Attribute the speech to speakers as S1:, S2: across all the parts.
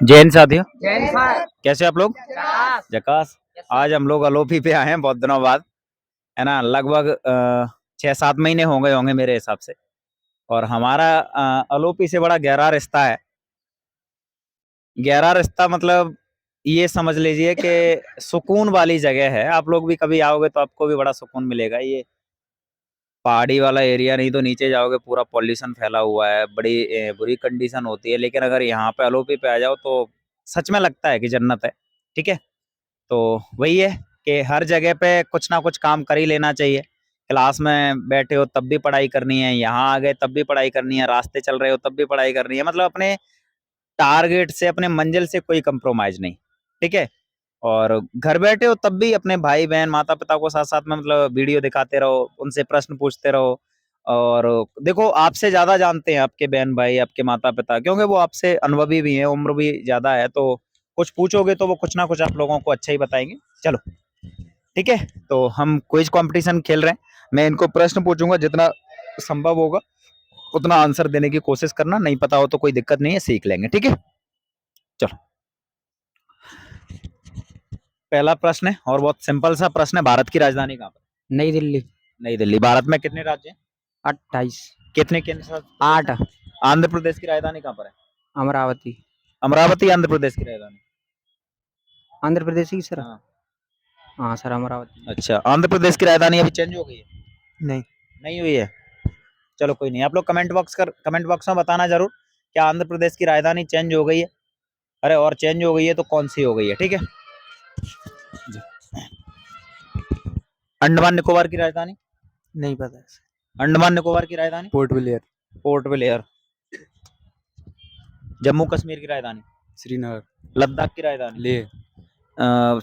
S1: जैन साथियों,
S2: जैन सर।
S1: कैसे आप लोग?
S2: जकास।
S1: जकास। आज हम लोग अलोपी पे आए हैं बहुत दिनों बाद, है ना। लगभग 6-7 महीने हो गए होंगे मेरे हिसाब से। और हमारा अलोपी से बड़ा गहरा रिश्ता है। गहरा रिश्ता मतलब ये समझ लीजिए कि सुकून वाली जगह है। आप लोग भी कभी आओगे तो आपको भी बड़ा सुकून मिलेगा। ये पहाड़ी वाला एरिया नहीं तो नीचे जाओगे पूरा पॉल्यूशन फैला हुआ है, बड़ी बुरी कंडीशन होती है। लेकिन अगर यहाँ पे अलोपी पे आ जाओ तो सच में लगता है कि जन्नत है। ठीक है, तो वही है कि हर जगह पे कुछ ना कुछ काम कर ही लेना चाहिए। क्लास में बैठे हो तब भी पढ़ाई करनी है, यहाँ आ गए तब भी पढ़ाई करनी है, रास्ते चल रहे हो तब भी पढ़ाई करनी है। मतलब अपने टारगेट से, अपने मंजिल से कोई कंप्रोमाइज नहीं। ठीक है, और घर बैठे हो तब भी अपने भाई बहन माता पिता को साथ साथ में मतलब वीडियो दिखाते रहो, उनसे प्रश्न पूछते रहो। और देखो, आपसे ज्यादा जानते हैं आपके बहन भाई, आपके माता पिता, क्योंकि वो आपसे अनुभवी भी हैं, उम्र भी ज्यादा है। तो कुछ पूछोगे तो वो कुछ ना कुछ आप लोगों को अच्छा ही बताएंगे। चलो ठीक है, तो हम क्विज कंपटीशन खेल रहे हैं। मैं इनको प्रश्न पूछूंगा, जितना संभव होगा उतना आंसर देने की कोशिश करना। नहीं पता हो तो कोई दिक्कत नहीं है, सीख लेंगे। ठीक है, चलो। पहला प्रश्न है और बहुत सिंपल सा प्रश्न है। भारत की राजधानी कहाँ पर?
S2: नई दिल्ली।
S1: नई दिल्ली। भारत में कितने राज्य हैं?
S2: 28।
S1: कितने केंद्र शासित प्रदेश
S2: 8।
S1: हैं? आंध्र प्रदेश की राजधानी कहाँ पर है?
S2: अमरावती।
S1: अमरावती आंध्र प्रदेश की राजधानी?
S2: आंध्र प्रदेश की सर।
S1: हाँ।
S2: हाँ सर, अमरावती।
S1: अच्छा, आंध्र प्रदेश की राजधानी अभी चेंज हो गई है?
S2: नहीं।
S1: नहीं हुई है? चलो कोई नहीं, आप लोग कमेंट बॉक्स में बताना जरूर क्या आंध्र प्रदेश की राजधानी चेंज हो गई है। अरे, और चेंज हो गई है तो कौन सी हो गई है? ठीक है। अंडमान निकोबार की राजधानी?
S2: नहीं पता है सर।
S1: अंडमान निकोबार की राजधानी?
S2: Port Blair.
S1: Port Blair. Jammu Kashmir की राजधानी?
S2: श्रीनगर।
S1: लद्दाख की राजधानी?
S2: लेह।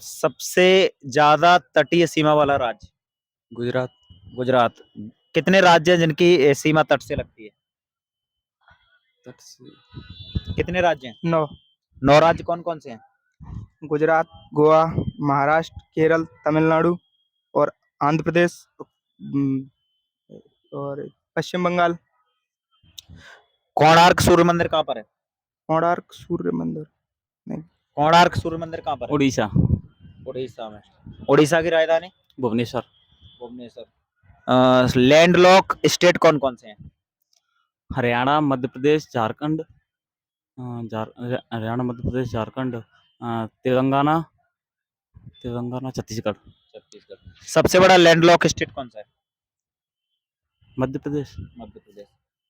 S1: सबसे ज्यादा तटीय सीमा वाला राज्य?
S2: गुजरात।
S1: गुजरात। कितने राज्य हैं जिनकी सीमा तट से लगती है?
S2: तट से
S1: कितने राज्य हैं?
S2: 9।
S1: 9 राज्य कौन कौन से हैं?
S2: गुजरात, गोवा, महाराष्ट्र, केरल, तमिलनाडु और आंध्र प्रदेश, और पश्चिम बंगाल।
S1: कोणार्क सूर्य मंदिर कहाँ पर है?
S2: कोणार्क सूर्य मंदिर। नहीं।
S1: कोणार्क सूर्य मंदिर कहाँ पर है?
S3: उड़ीसा।
S1: उड़ीसा में। उड़ीसा की राजधानी?
S3: भुवनेश्वर।
S1: भुवनेश्वर। लैंडलॉक स्टेट कौन कौन से हैं?
S3: हरियाणा, मध्य प्रदेश, झारखंड। हरियाणा, मध्य प्रदेश, झारखंड, तेलंगाना, छत्तीसगढ़।
S1: छत्तीसगढ़। सबसे बड़ा लैंडलॉक स्टेट कौन सा है?
S3: मध्य प्रदेश।
S1: मध्य प्रदेश।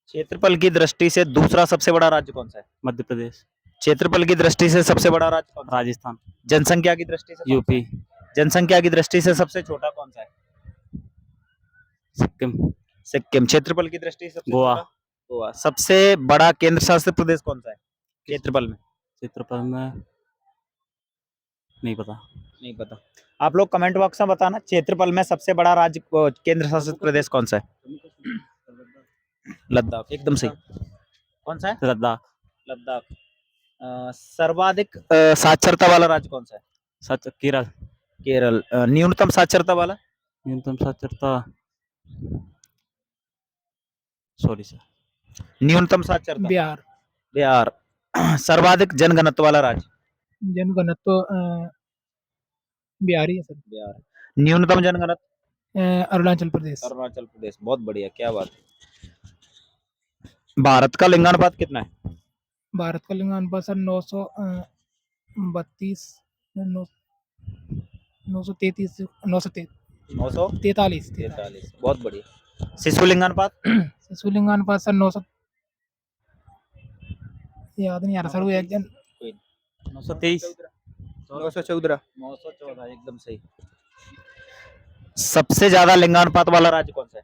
S1: क्षेत्रफल की दृष्टि से दूसरा सबसे बड़ा राज्य कौन सा है?
S3: मध्य प्रदेश।
S1: क्षेत्रफल की दृष्टि से सबसे बड़ा राज्य कौन सा है?
S3: राजस्थान।
S1: जनसंख्या की दृष्टि से कौन सा
S3: यूपी।
S1: है? जनसंख्या की दृष्टि से सबसे छोटा कौन सा है?
S3: सिक्किम।
S1: सिक्किम। क्षेत्रफल की दृष्टि से सबसे
S3: गोवा।
S1: छोटा? गोवा। सबसे बड़ा केंद्र शासित प्रदेश कौन सा है क्षेत्रफल में?
S3: क्षेत्रफल में नहीं पता।
S1: नहीं पता। आप लोग कमेंट बॉक्स में बताना, क्षेत्रफल में सबसे बड़ा राज्य केंद्र शासित प्रदेश कौन सा है? लद्दाख, एकदम सही। कौन सा है?
S3: लद्दाख।
S1: लद्दाख। सर्वाधिक साक्षरता वाला राज्य कौन सा है?
S3: सच केरल।
S1: केरल। न्यूनतम साक्षरता वाला?
S3: न्यूनतम साक्षरता, सॉरी सर,
S1: न्यूनतम साक्षरता?
S2: बिहार।
S1: बिहार। सर्वाधिक जनघनत्व वाला राज्य?
S2: जनघनत्व बिहार ही है सर।
S1: बिहार। न्यूनतम जनघनत्व?
S2: अरुणाचल प्रदेश।
S1: अरुणाचल प्रदेश। बहुत बढ़िया, क्या बात है। भारत का लिंगानुपात कितना है?
S2: भारत का लिंगानुपात सर 932, 933,
S1: 943।
S2: 43।
S1: बहुत बढ़िया। शिशु लिंगानुपात?
S2: शिशु लिंगानुपात सर 900, याद नहीं आ रहा सर वो एक जन।
S3: 923।
S2: 914।
S1: 914, एकदम सही। सबसे ज्यादा लिंगानुपात वाला राज्य कौन सा है?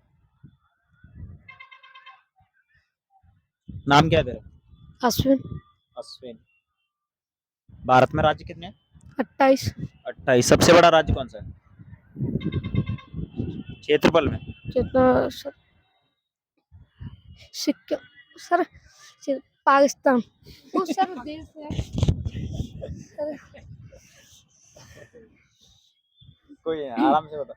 S1: नाम क्या है तेरा?
S4: अश्विन।
S1: अश्विन। भारत में राज्य कितने हैं?
S4: 28।
S1: 28। सबसे बड़ा राज्य कौन सा है क्षेत्रफल में?
S4: कितना सर? सिक्किम सर। पाकिस्तान वो सर देश है सर।
S1: कोई है, आराम से बता।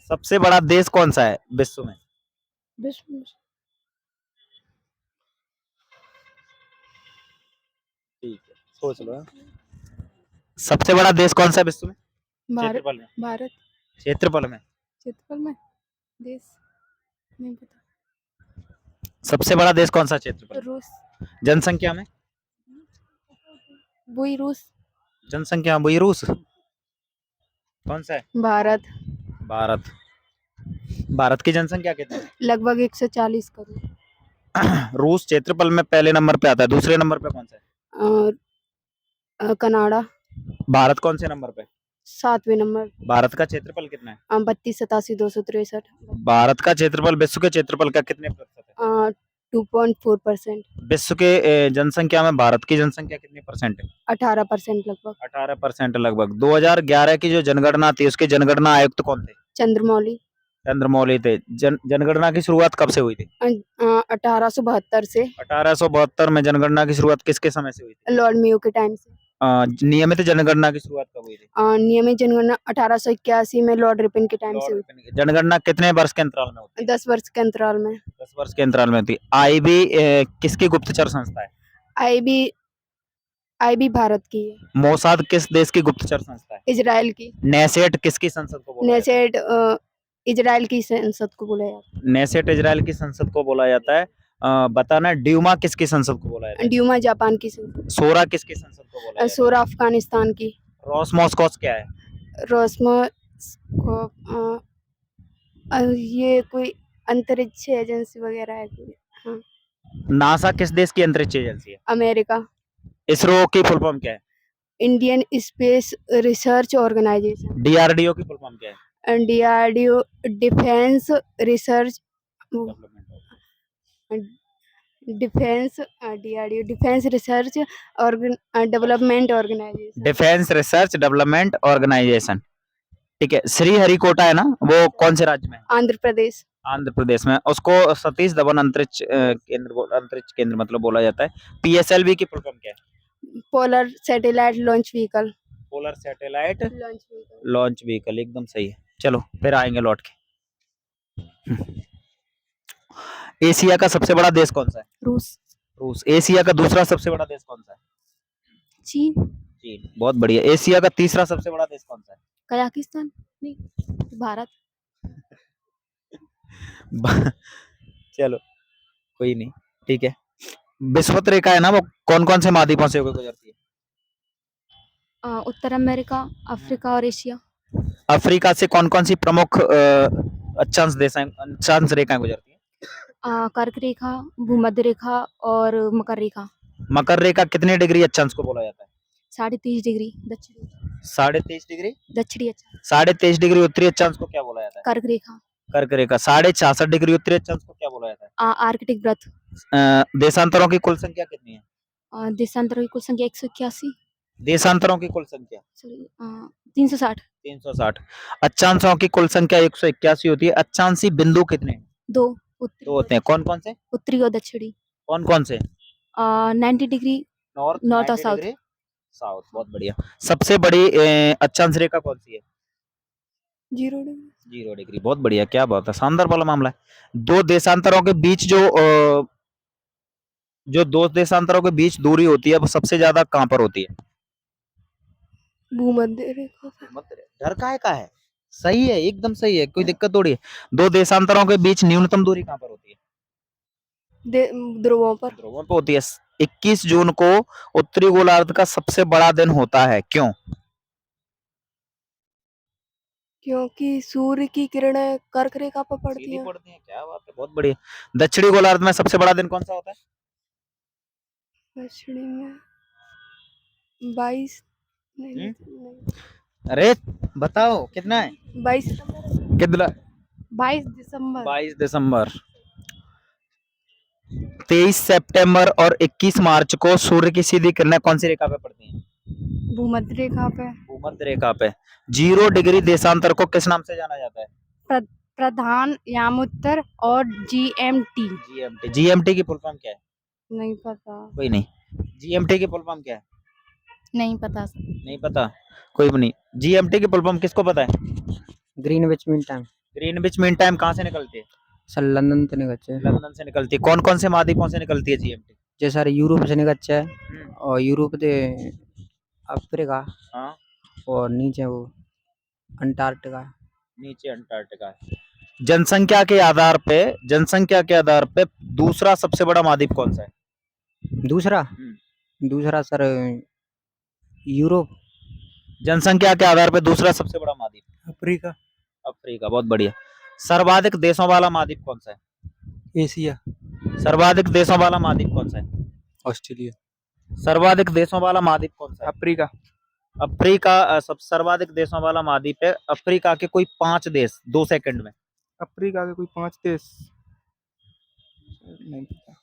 S1: सबसे बड़ा देश कौन सा है विश्व में?
S4: विश्व में
S1: ठीक है, सोच लो। सबसे बड़ा देश कौन सा है विश्व में?
S2: भारत
S1: क्षेत्रफल में।
S2: भारत
S1: क्षेत्रफल में
S2: क्षेत्रफल में देश नहीं पता।
S1: सबसे बड़ा देश कौन सा क्षेत्रफल में?
S2: रूस
S1: जनसंख्या में?
S2: वही रूस
S1: जनसंख्या में वही रूस। कौन सा है?
S2: भारत
S1: भारत। भारत की जनसंख्या कितनी है?
S2: लगभग 140 करोड़।
S1: रूस क्षेत्रफल में पहले नंबर पे आता है, दूसरे नंबर पे कौन सा है?
S2: कनाडा
S1: भारत कौन से नंबर पे?
S2: 7वें नंबर।
S1: भारत का क्षेत्रफल कितना है?
S2: 32 87 263।
S1: भारत का क्षेत्रफल विश्व के क्षेत्रफल का कितने प्रतिशत है?
S2: 2.4%।
S1: विश्व के जनसंख्या में भारत की जनसंख्या कितनी परसेंट है?
S2: 18% लगभग।
S1: 18% लगभग। 2011 की जो जनगणना थी उसके जनगणना आयुक्त कौन थे?
S2: चंद्रमौली।
S1: चंद्रमौली थे। जनगणना की शुरुआत कब से हुई थी?
S2: 1872 से।
S1: 1872 में जनगणना की शुरुआत किसके समय से हुई थी?
S2: लॉर्ड मेयो के टाइम से।
S1: नियमित जनगणना की शुरुआत कब हुई थी?
S2: नियमित जनगणना 1881 में लॉर्ड रिपन के टाइम से हुई।
S1: जनगणना कितने वर्ष के अंतराल में होती है?
S2: 10 वर्ष के अंतराल में।
S1: 10 वर्ष के अंतराल में होती है। आईबी किसकी गुप्तचर संस्था है?
S2: आईबी भारत की है।
S1: मोसाद किस देश की गुप्तचर संस्था है?
S2: इजराइल की।
S1: नेसेट किसकी संसद को बोला जाता है?
S2: नेसेट इजराइल की संसद को बोला जाता है।
S1: नेसेट इजराइल की संसद को बोला जाता है। बताना, ड्यूमा किसकी संसद को बोला जाता है?
S2: ड्यूमा जापान की संसद।
S1: सोरा किसकी संसद को बोला जाता है?
S2: सोरा अफगानिस्तान की।
S1: रोसमॉस्कॉस क्या है?
S2: रोसमॉस को ये कोई अंतरिक्ष एजेंसी वगैरह है कोई। हाँ।
S1: नासा किस देश की अंतरिक्ष एजेंसी है?
S2: अमेरिका।
S1: इसरो की फुल फॉर्म क्या है?
S2: Indian space research organization.
S1: DRDO की फुल फॉर्म क्या है?
S2: DRDO defence research DRDO defence research development organization.
S1: Defence research development organization. ठीक है। श्रीहरिकोटा है ना, वो कौन से राज्य में है?
S2: आंध्र प्रदेश।
S1: आंध्र प्रदेश में। उसको सतीश धवन अंतरिक्ष केंद्र मतलब बोला जाता है। पीएसएलवी की फुल फॉर्म क्या है?
S2: Polar satellite launch vehicle.
S1: Polar satellite
S2: launch vehicle.
S1: Launch vehicle, एकदम सही है। चलो फिर आएंगे लौट के। एशिया का सबसे बड़ा देश कौन सा है?
S2: रूस।
S1: रूस। एशिया का दूसरा सबसे बड़ा देश कौन सा है?
S2: चीन।
S1: चीन। बहुत बढ़िया। एशिया का तीसरा सबसे बड़ा देश कौन सा है?
S2: कजाकिस्तान नहीं, भारत।
S1: चलो कोई नहीं, ठीक है। विषुवत रेखा है ना, वो कौन कौन से महाद्वीपों से होकर गुजरती है?
S2: उत्तर अमेरिका, अफ्रीका और एशिया।
S1: अफ्रीका से कौन कौन सी प्रमुख अक्षांश रेखाएं गुजरती है?
S2: कर्क रेखा, भूमध्य रेखा और मकर रेखा।
S1: मकर रेखा कितने डिग्री अक्षांश को बोला जाता है?
S2: 23.5 डिग्री दक्षिणी।
S1: 23.5 डिग्री
S2: दक्षिणी अक्षांश।
S1: 23.5 डिग्री उत्तरी अक्षांश को क्या बोला जाता है?
S2: कर्क रेखा।
S1: कर्क रेखा। 66.5 डिग्री उत्तरी अक्षांश को क्या बोला जाता है?
S2: आर्कटिक व्रत।
S1: देशांतरों की कुल संख्या कितनी है?
S2: देशांतरों की कुल संख्या 181।
S1: देशांतरों की कुल संख्या
S2: 360।
S1: 360। अक्षांशों की कुल संख्या 181 होती है। अक्षांशी बिंदु कितने हैं?
S2: 2
S1: दो होते हैं। कौन कौन से?
S2: उत्तरी और दक्षिणी।
S1: कौन कौन से?
S2: 90 डिग्री नॉर्थ और साउथ।
S1: साउथ। बहुत बढ़िया। सबसे बड़ी अक्षांश रेखा कौन सी है?
S2: 0 डिग्री।
S1: 0 डिग्री। बहुत बढ़िया, क्या बात है, शानदार वाला मामला है। दो देशांतरों के बीच जो दो देशांतरों के बीच दूरी होती है वो सबसे ज्यादा कहाँ पर होती है?
S2: भूमध्य रेखा।
S1: डर काहे का है? सही है, एकदम सही है, कोई दिक्कत थोड़ी है। दो देशांतरों के बीच न्यूनतम दूरी कहाँ पर होती है?
S2: ध्रुवों पर।
S1: ध्रुवों पर होती है। 21 जून को उत्तरी गोलार्ध का सबसे बड़ा दिन होता है, क्यों?
S2: क्योंकि सूर्य की किरणें कर्क रेखा पर पड़ती हैं।
S1: क्या बात है, बहुत बढ़िया। दक्षिणी गोलार्ध में सबसे बड़ा दिन कौन सा होता है?
S2: दक्षिणी में 22 नहीं।
S1: अरे बताओ कितना है?
S2: 22
S1: कितना?
S2: 22 दिसंबर।
S1: 22 दिसंबर। 23 सितंबर और 21 मार्च को सूर्य की सीधी किरणें कौन सी रेखा पे पड़ती हैं?
S2: भूमध्य रेखा पे।
S1: भूमध्य रेखा पे। 0 डिग्री देशांतर को किस नाम से जाना जाता है?
S2: प्रधान यामोत्तर और जीएमटी।
S1: जीएमटी की फुल फॉर्म क्या है?
S2: नहीं पता।
S1: कोई नहीं। जीएमटी की फुल फॉर्म क्या है?
S2: नहीं पता।
S1: नहीं पता, कोई भी नहीं। जीएमटी की फुल फॉर्म किसको पता है?
S5: Greenwich mean time.
S1: Greenwich mean time कहाँ से निकलती है?
S5: सर लंदन से निकलছে।
S1: लंदन से निकलती है। कौन कौन से महाद्वीपों से निकलती है जीएमटी?
S5: जे सर यूरोप से निकलছে। और यूरोप दे अफ्रीका
S1: हाँ
S5: और नीचे वो अंटार्कटिका।
S1: नीचे अंटार्कटिका है। जनसंख्या के आधार पे दूसरा सबसे बड़ा महाद्वीप कौन सा है?
S5: दूसरा दूसरा सर यूरोप।
S1: जनसंख्या के आधार पे दूसरा सबसे बड़ा महाद्वीप
S6: अफ्रीका।
S1: अफ्रीका, बहुत बढ़िया। सर्वाधिक देशों वाला महाद्वीप कौन सा है?
S6: एशिया।
S1: सर्वाधिक देशों वाला महाद्वीप कौन सा है?
S6: ऑस्ट्रेलिया।
S1: सर्वाधिक देशों वाला महाद्वीप कौन सा है?
S6: अफ्रीका।
S1: अफ्रीका सब सर्वाधिक देशों वाला महाद्वीप है। अफ्रीका के कोई 5 देश 2 सेकंड में।
S6: अफ्रीका के कोई 5 देश नहीं पता,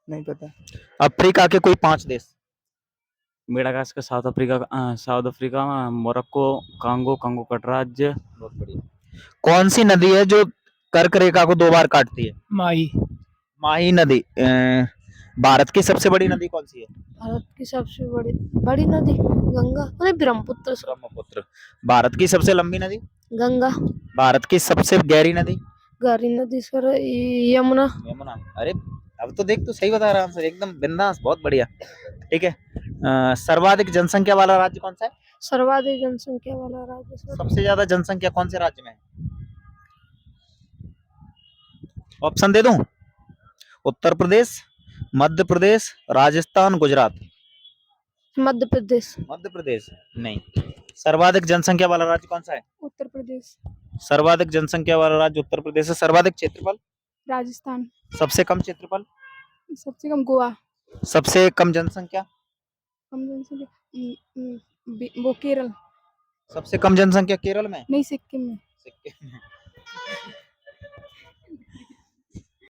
S6: नहीं पता।
S1: अफ्रीका के कोई 5 देश।
S3: Madagascar, south Africa, Morocco, Congo गणराज्य।
S1: बहुत बढ़िया। कौन सी नदी है जो कर्क रेखा को 2 बार काटती है?
S6: माही।
S1: माही नदी। भारत की सबसे बड़ी नदी कौन सी है?
S4: भारत की सबसे बड़ी नदी गंगा, अरे ब्रह्मपुत्र सर।
S1: ब्रह्मपुत्र। भारत की सबसे लंबी नदी?
S4: गंगा।
S1: भारत की सबसे गहरी नदी?
S4: गहरी नदी सर यमुना।
S1: यमुना। अरे अब तो देख, तू सही बता रहा है आंसर, एकदम बिंदास, बहुत बढ़िया। ठीक है। सर्वाधिक जनसंख्या वाला राज्य कौन सा है?
S4: सर्वाधिक जनसंख्या वाला राज्य सर
S1: सबसे ज्यादा जनसंख्या कौन से राज्य में है? ऑप्शन दे दूं? उत्तर प्रदेश, मध्य प्रदेश, राजस्थान, गुजरात।
S4: मध्य प्रदेश।
S1: मध्य प्रदेश नहीं। सर्वाधिक जनसंख्या वाला राज्य कौन सा है?
S2: उत्तर प्रदेश।
S1: सर्वाधिक जनसंख्या वाला राज्य उत्तर प्रदेश है। सर्वाधिक क्षेत्रफल?
S2: राजस्थान।
S1: सबसे कम क्षेत्रफल?
S2: सबसे कम गोवा।
S1: सबसे कम जनसंख्या?
S2: कम जनसंख्या वो केरल।
S1: सबसे कम जनसंख्या केरल में?
S2: नहीं, सिक्किम में।
S1: सिक्किम में।